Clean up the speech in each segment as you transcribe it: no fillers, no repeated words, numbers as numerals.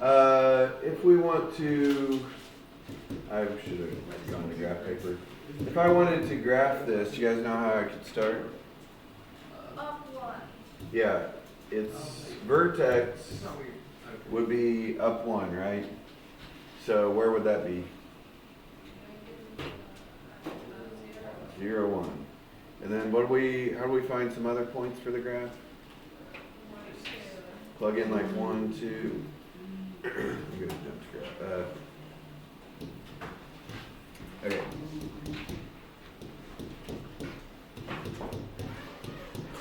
If we want to, I should have gone to graph paper. If I wanted to graph this, you guys know how I could start? Up one. Yeah, its vertex would be up 1, right? So where would that be? 0, 1. And then how do we find some other points for the graph? Plug in like 1, 2. I'm gonna jump to graph. Okay.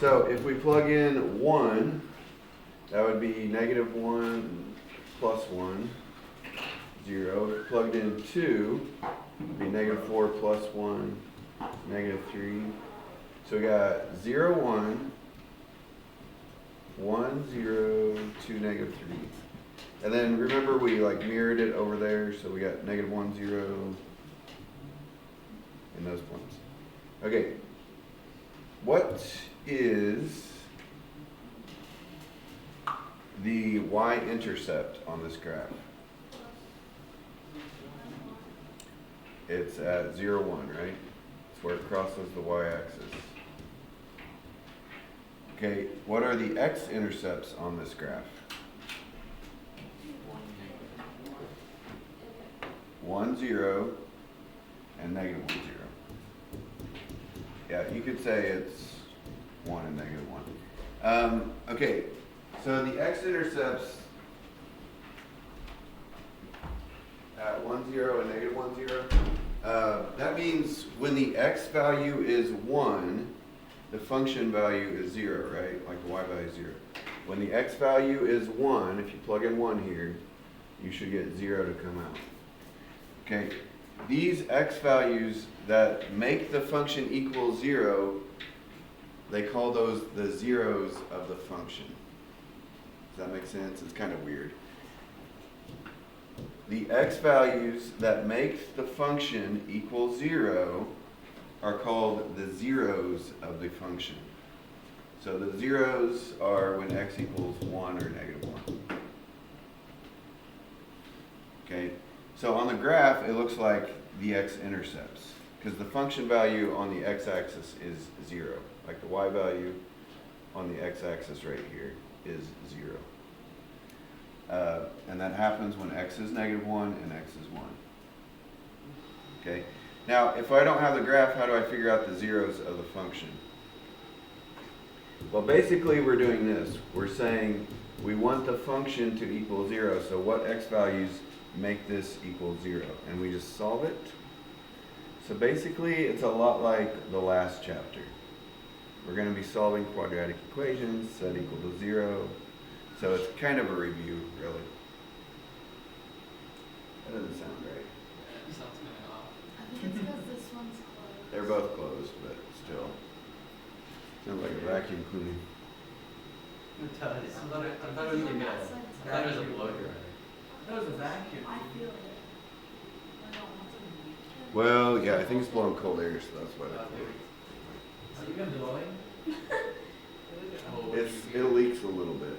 So if we plug in 1, that would be -1 plus 1, 0. If plugged in 2, it would be -4 plus 1, -3. So we got 0, 1, 1, 0, 2, -3. And then remember we mirrored it over there, so we got -1, 0 in those points. Okay. What is the y-intercept on this graph? It's at 0, 1, right? It's where it crosses the y-axis. Okay, what are the x-intercepts on this graph? 1, 0, and -1, 0. Yeah, you could say it's 1 and -1. Okay, so the x-intercepts at 1, 0 and -1, 0. That means when the x value is 1, the function value is 0, right? Like the y value is 0. When the x value is 1, if you plug in 1 here, you should get 0 to come out. Okay, these x values that make the function equal 0, they call those the zeros of the function. Does that make sense? It's kind of weird. The x values that make the function equal 0 are called the zeros of the function. So the zeros are when x equals 1 or -1. Okay, so on the graph it looks like the x-intercepts, because the function value on the x-axis is 0. Like the y value on the x-axis right here is 0. And that happens when x is -1 and x is 1. Okay. Now, if I don't have the graph, how do I figure out the zeros of the function? Well, basically we're doing this. We're saying we want the function to equal 0, so what x values make this equal 0? And we just solve it. So basically it's a lot like the last chapter. We're going to be solving quadratic equations, set equal to 0. So it's kind of a review, really. That doesn't sound right. Yeah, it sounds kind of off. I think it's because this one's closed. They're both closed, but still. Sounds like a vacuum cleaning. It does. I thought it was like a blow dryer. That was a vacuum. I feel it. I don't want to. Well, yeah, I think it's blowing cold air, so that's what I think. Are you even blowing? It leaks a little bit.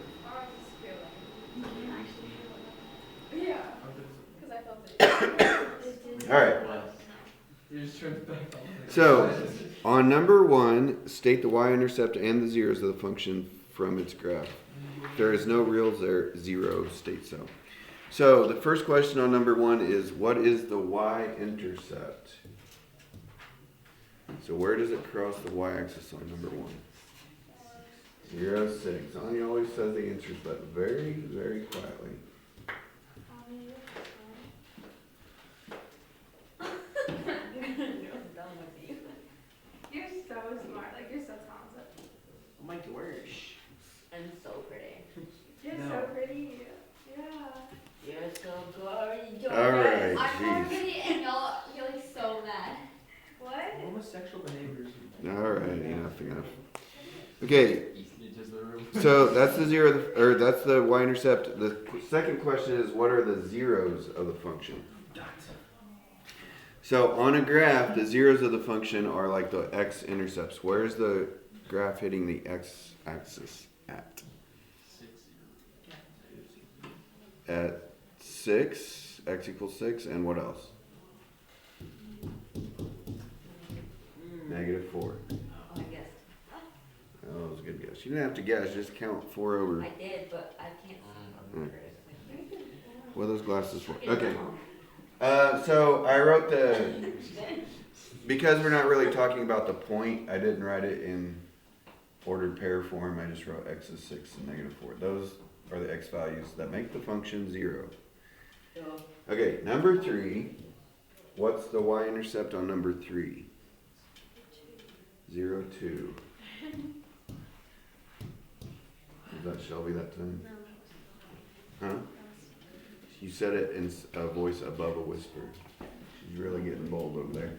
You can actually feel it. Yeah, because I felt it. All right. You just turned it back on. So, on number 1, state the y-intercept and the zeros of the function from its graph. If there is no real 0, state so. So, the first question on number 1 is, what is the y-intercept? So, where does it cross the y-axis on number 1? 0, 6. Anya always says the answers, but very, very quietly. You're so smart. Like, you're so talented. Oh my gosh. I'm so pretty. You're No. so pretty. Yeah. You're so gorgeous. All right, I'm jeez. pretty and you're like so mad. What? Homosexual behaviors. All right, enough. Okay, Just the room. so that's the zero, or that's the y-intercept. The second question is, what are the zeros of the function? So on a graph, the zeros of the function are like the x-intercepts. Where's the graph hitting the x-axis at? 6, 0. At 6, x equals 6, and what else? Negative 4. Oh, I guessed. Oh, that was a good guess. You didn't have to guess, just count 4 over. I did, but I can't Mm. see. What are those glasses for? Okay. So I wrote because we're not really talking about the point, I didn't write it in ordered pair form. I just wrote x is 6 and negative 4. Those are the x values that make the function 0. Okay, number 3. What's the y-intercept on number 3? 0, 2. Was that Shelby that time? Huh? You said it in a voice above a whisper. She's really getting bold over there.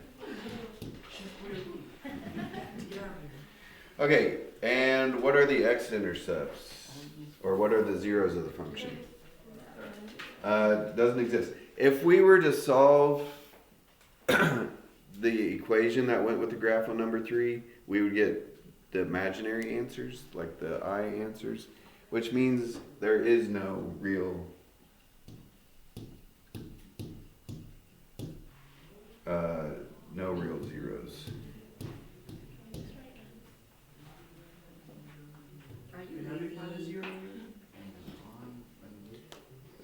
Okay, and what are the x-intercepts? Or what are the zeros of the function? Doesn't exist. If we were to solve the equation that went with the graph on number 3, we would get the imaginary answers, like the I answers, which means there is no real zeros. Are you How do you find a 0?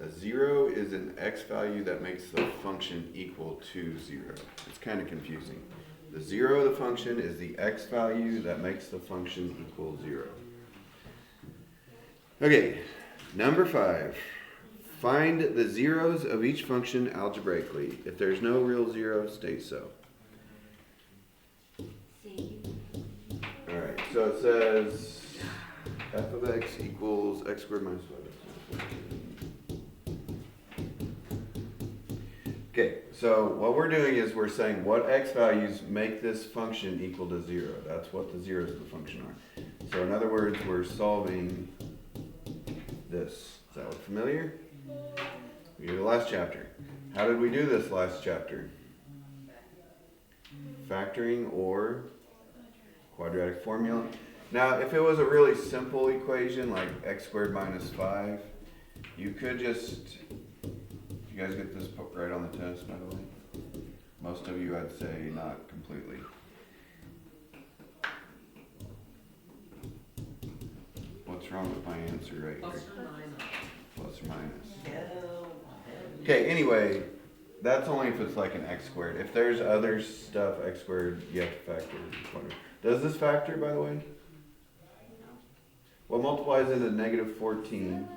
A 0 is an x value that makes the function equal to 0. It's kind of confusing. The 0 of the function is the x value that makes the function equal 0. Okay, number 5. Find the zeros of each function algebraically. If there's no real zero, state so. see? Alright, so it says f of x equals x squared minus 5x. Okay, so what we're doing is we're saying what x values make this function equal to 0. That's what the zeros of the function are. So in other words, we're solving this. Does that look familiar? We did the last chapter. How did we do this last chapter? Factoring or quadratic formula. Now, if it was a really simple equation like x squared minus 5, you could just, you guys get this put right on the test, by the way? Most of you, I'd say, not completely. What's wrong with my answer right here? Plus or minus. Okay, anyway, that's only if it's like an x squared. If there's other stuff, x squared, you have to factor. Does this factor, by the way? What multiplies into negative 14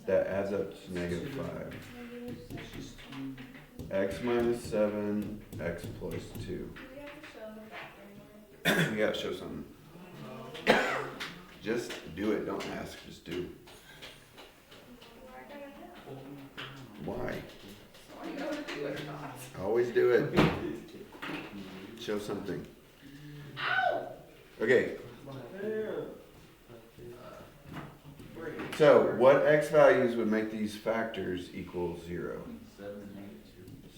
that adds up to negative 5? X minus 7, x plus 2. You gotta show something. Just do it, don't ask, just do. Why? Always do it. Show something. Okay. So, what x values would make these factors equal 0?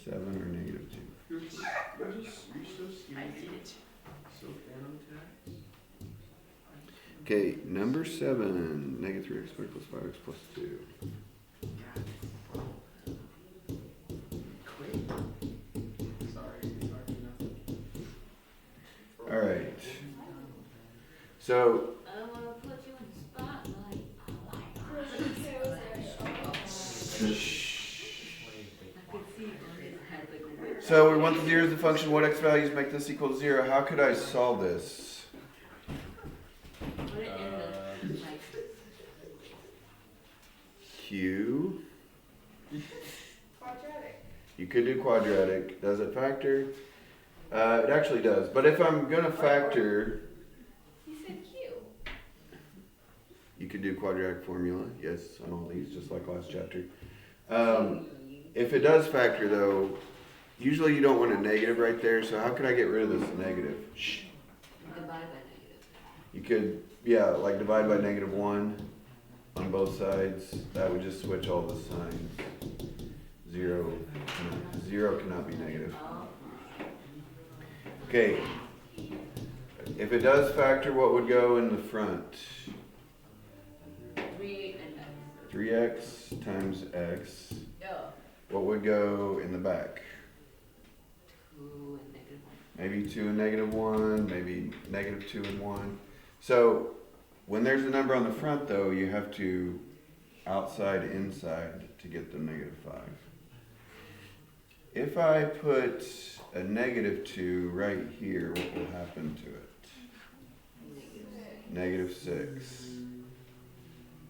7 or negative 2. You're so scared. So annotax. Okay, number 7, negative 3x squared plus 5x plus 2. All right. So, I want to put you in the spotlight. so we want the zeros of the function. What x values make this equal to 0? How could I solve this? Put it in the like. Q. Quadratic. You could do quadratic. Does it factor? It actually does. But if I'm going to factor, You said Q. you could do quadratic formula. Yes, on all these, just like last chapter. If it does factor, though, usually you don't want a negative right there. So how could I get rid of this negative? Shh. Divide by negative. You could, yeah, like divide by negative 1 on both sides. That would just switch all the signs. 0 cannot be negative. Okay. If it does factor, what would go in the front? 3 and x. 3x times x. Yeah. What would go in the back? 2 and negative 1. Maybe 2 and negative 1, maybe negative 2 and 1. So when there's a number on the front though, you have to outside inside to get the negative 5. If I put a negative 2 right here, what will happen to it? Negative 6.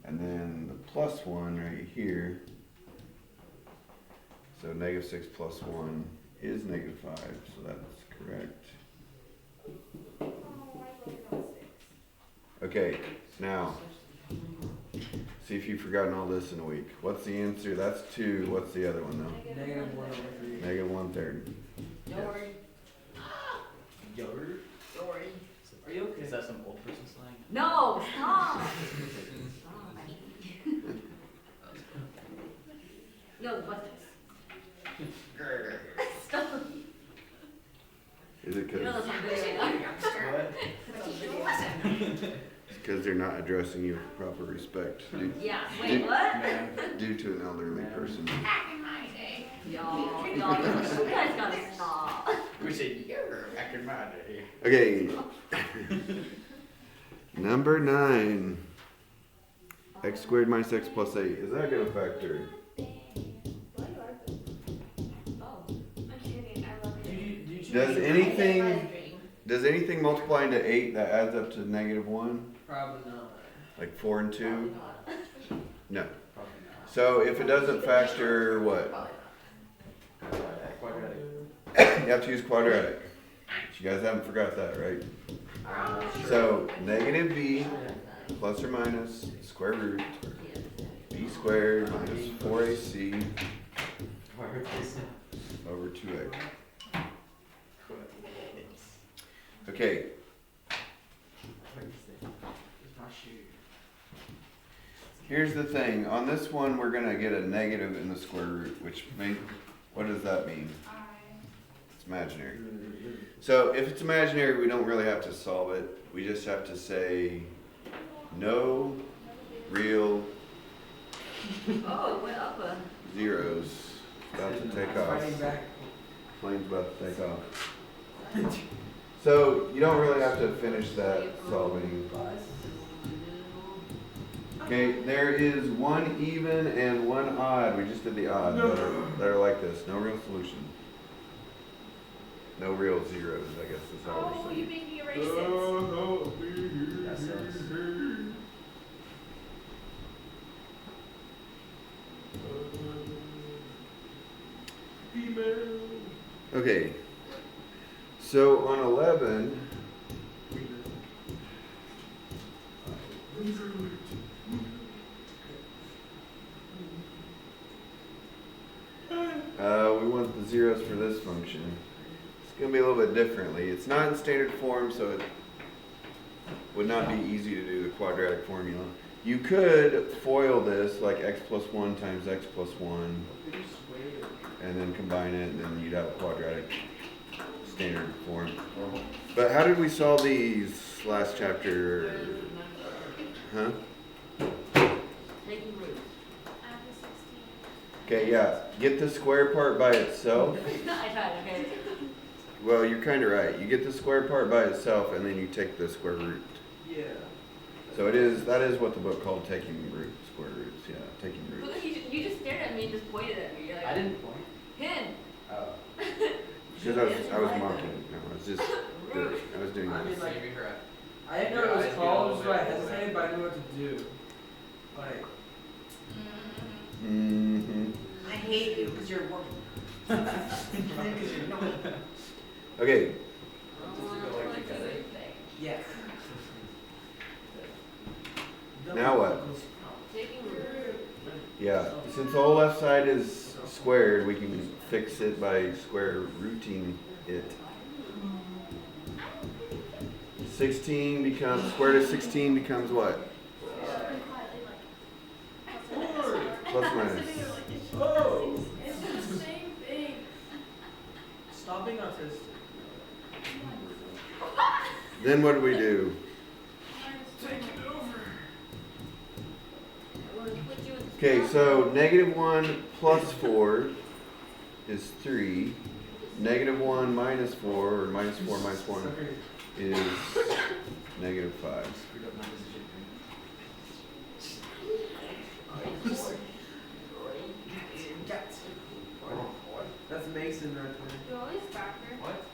And then the plus 1 right here. So negative 6 plus 1 is negative 5, so that's correct. Okay, now, see if you've forgotten all this in a week. What's the answer? That's 2. What's the other one though? Negative 1/3. Negative 1/3. Yori. Yogurt? Yori. Are you okay? Is that some old person slang? No, stop. Stop. No, what's this? Stop. Is it You know because that's on video. they're not addressing you with proper respect Yeah, wait, what? due to an elderly person? Y'all, you guys gotta stop. We said, you're back in my day. Okay. Number 9. X squared minus x plus 8. Is that going to factor? Oh. I'm kidding. I love it. Does anything multiply into 8 that adds up to negative 1? Probably not. Like 4 and 2? No. Probably not. So if it doesn't factor, what? Quadratic. You have to use quadratic. You guys haven't forgot that, right? So negative b plus or minus square root b squared minus 4ac over 2a. Okay, here's the thing. On this one, we're going to get a negative in the square root, which what does that mean? It's imaginary. So if it's imaginary, we don't really have to solve it. We just have to say no real Oh, it went up a. zeros. About to take off. Fighting back. Plane's about to take off. So you don't really have to finish that solving. Okay, there is one even and one odd. We just did the odd that are like this. No real solution. No real zeros, I guess is how Oh, we're you saying. made me erase it. That sucks. Okay, so on 11, we want the zeros for this function. It's going to be a little bit differently. It's not in standard form, so it would not be easy to do the quadratic formula. You could FOIL this like x plus 1 times x plus 1, and then combine it, and then you'd have a quadratic standard form. But how did we solve these last chapter? Huh? Taking roots. After 16. Okay, yeah. Get the square part by itself. I tried, okay. Well, you're kind of right. You get the square part by itself, and then you take the square root. Yeah. So that is what the book called taking root, square roots. Yeah, taking But roots. look, you just stared at me and just pointed at me. You're like, I didn't point. Pin. Oh. Because I was mocking. No, I was just I was doing I mean, this. like, Maybe her. I didn't know Your it was eyes get a called, little so I bit hesitated, but I knew what to do. Like, Mm-hmm. I hate you because you're a woman. Okay. yeah. Now what? Taking root. Yeah. Since the whole left side is squared, we can fix it by square rooting it. 16 becomes square root of 16 becomes what? Plus minus. Oh! It's the same thing. Stop being autistic. Then what do we do? Okay, so -1 plus 4 is 3. -1 minus 4, or -4 minus 1 is -5. Screwed up my position. That's Mason right there. You always factor. What?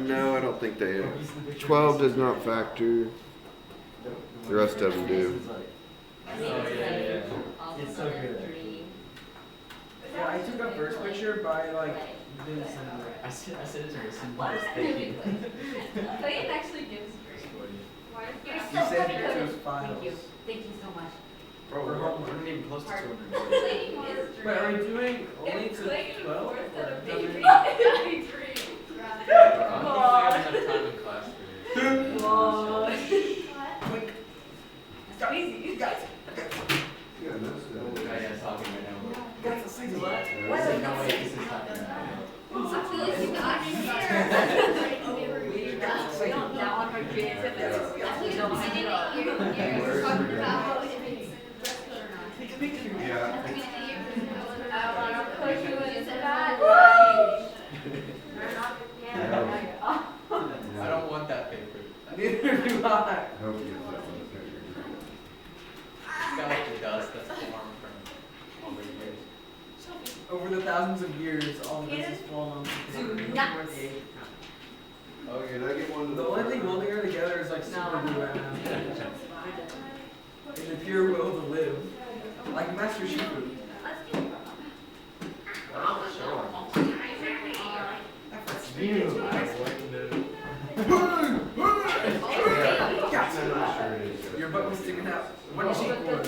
No, I don't think they. 12 does not factor. The rest of them do. Oh, yeah. Also It's so the good. 3. Yeah, I took a first picture by like this and I said it to her. What? Thank you. Clayton actually gives grades. Why is You're that? so You said funny. it was Thank files. you. Thank you so much. Bro, we're not even close to 200. Clayton is But are we doing only If to Clayton 12? fourth Or at a how many? baby, it'd be three. I don't think we have enough time in class for this. Whoa. Quick. That's easy. Guys, Yeah, that's Oh, yeah, it's talking right now. guys, let's say what? There's no way this is talking right now. I feel like you got me We don't know if our kids if it's. We don't have to go. You're talking about if it's dress code or not. Take a picture. Yeah. I don't want to push you into that. I don't want that paper. Neither do I. I hope you get that one. It's got like the dust that's formed from all the years. Over the thousands of years, all of this has fallen. Do not. Okay, did I get one? The only thing holding her together is like super glue right now. And the pure will to live. Like Master Shifu. I'm not sure it is. Your butt was sticking out. One cheek was.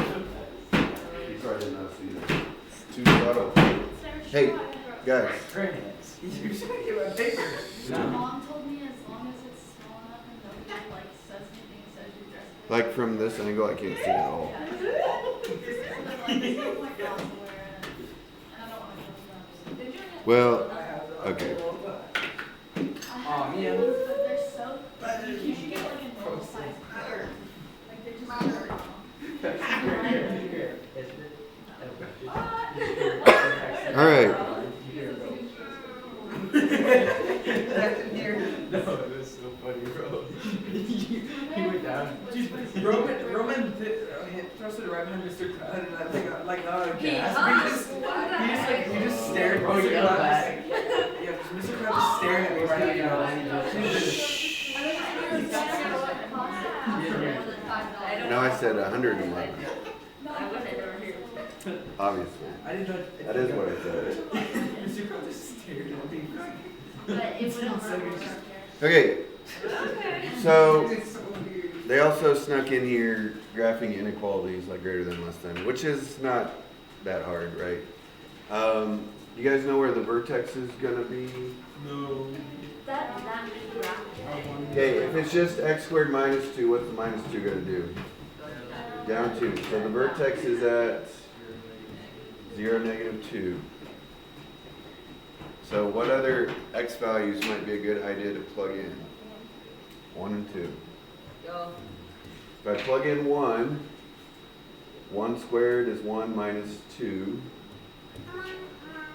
You probably did not see that. It's too subtle. Hey, guys. Grannies. You should give a paper. Mom told me as long as it's small enough and nobody like says anything, says your dress code. Like from this angle, I can't see it at all. Yeah. So then, like, there's no point not to wear it. And I don't want to go to them. Well, I have the okay. I Aw, have man. those, but they're so, you should get like a normal size pair. Like they're just very long. All right. No, it was so funny, bro. He went down. Roman thrusted right behind Mr. Crowd and I think like out of He gas. hugs? He just stared at Oh, Mr. yeah, Crowd. back. Yeah, Mr. Crowd just staring at me right now. No, I said 111. I wasn't over here. Obviously. I did not. That is what I said. Mr. Crowd just stared at me. But it went over our hair. Okay, Okay. so It's so weird. they also snuck in here graphing inequalities like greater than less than, which is not that hard, right? You guys know where the vertex is gonna be? No. That graph. Okay, if it's just x squared minus 2, what's the minus 2 gonna do? Down 2. So the vertex is at 0, -2. So what other x values might be a good idea to plug in? 1 and 2. Go. If I plug in 1, 1 squared is 1 minus 2.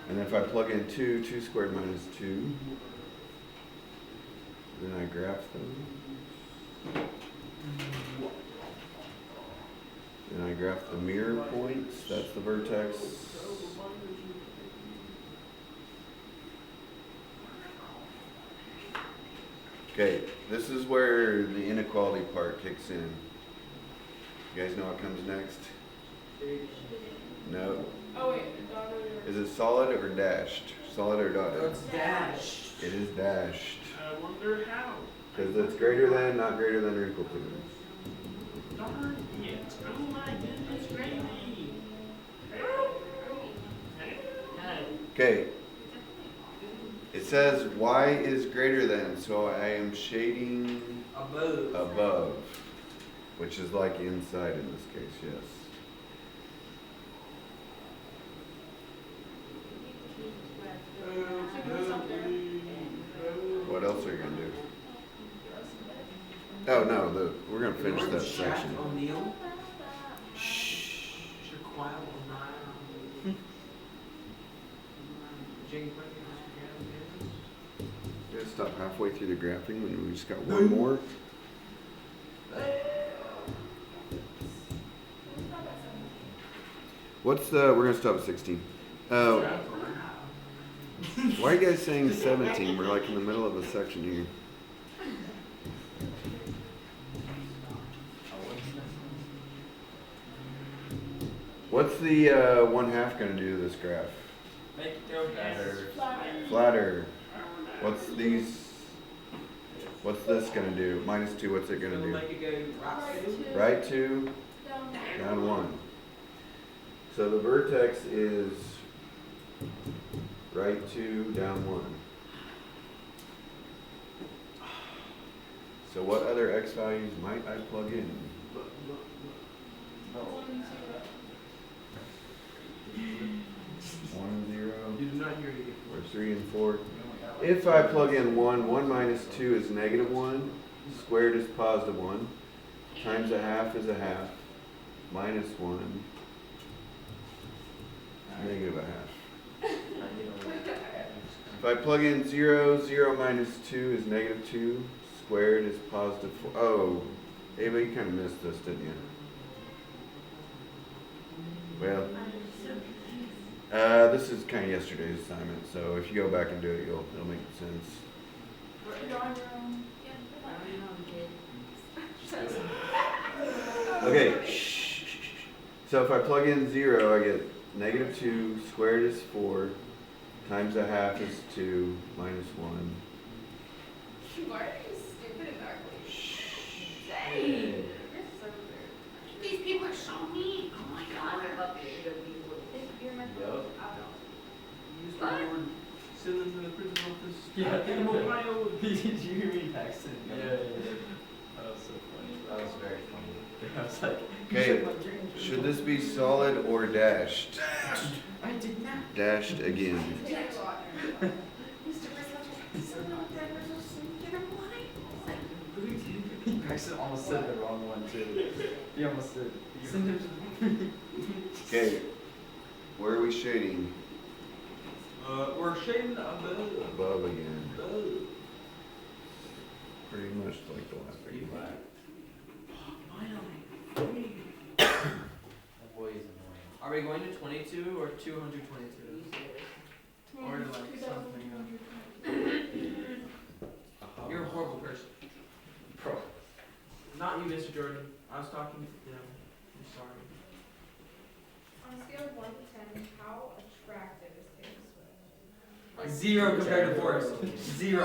And if I plug in 2, 2 squared minus 2. Then I graph them. Then I graph the mirror points. That's the vertex. Okay, this is where the inequality part kicks in. You guys know what comes next? No. Oh wait, dotted or? Is it solid or dashed? Solid or dotted? It's dash. It is dashed. I wonder how. Because it's greater than, not greater than or equal to. Darn it. Oh my goodness, gravy. Okay. It says y is greater than, so I am shading Above. above, which is like inside in this case, yes. What else are you gonna do? Oh, no, we're gonna finish that Shaq section. O'Neal. Shh. Shaquille O'Neal. Jake Bunny. You gotta stop halfway through the graphing when we just got one more. We're gonna stop at 16. Why are you guys saying 17? We're like in the middle of a section here. What's the 1/2 gonna do to this graph? Make it go better. Flatter. What's this gonna do? -2, what's it gonna Gonna do? make it go right to. Right 2, down 1. So the vertex is right 2, down 1. So what other x values might I plug in? 1, 0, You do not hear it. or 3 and 4. If I plug in 1, 1 minus 2 is -1, squared is +1, times 1/2 is 1/2, minus 1, -1/2. If I plug in 0, 0 minus 2 is -2, squared is +4. Oh, Ava, you kind of missed this, didn't you? Well, this is kind of yesterday's assignment, so if you go back and do it, it'll make sense. Okay. So if I plug in 0, I get -2, squared is 4, times 1/2 is 2, minus 1. You are stupid and ugly. Dang. You're so weird. These people are so mean. Oh my god. You're my Yup. You start sitting in the prison office. Yeah. Get him Ohio. Did you hear me Paxton? Yeah. That was so funny. That was very funny. I was like, Okay, should this be solid or dashed? I did not. Dashed again. Paxton almost said the wrong one too. He almost did. Send him to Okay, where are we shading? we're shading above. Above again. Above. Pretty much like the last Pretty video. flat. Finally. That boy is annoying. Are we going to 22 or 222? Or like something You're a horrible person. Bro. Not you, Mr. Jordan. I was talking to them. I'm sorry. On a scale of 1 to 10, how attractive is Taylor Swift? 0 compared to Forrest. 0.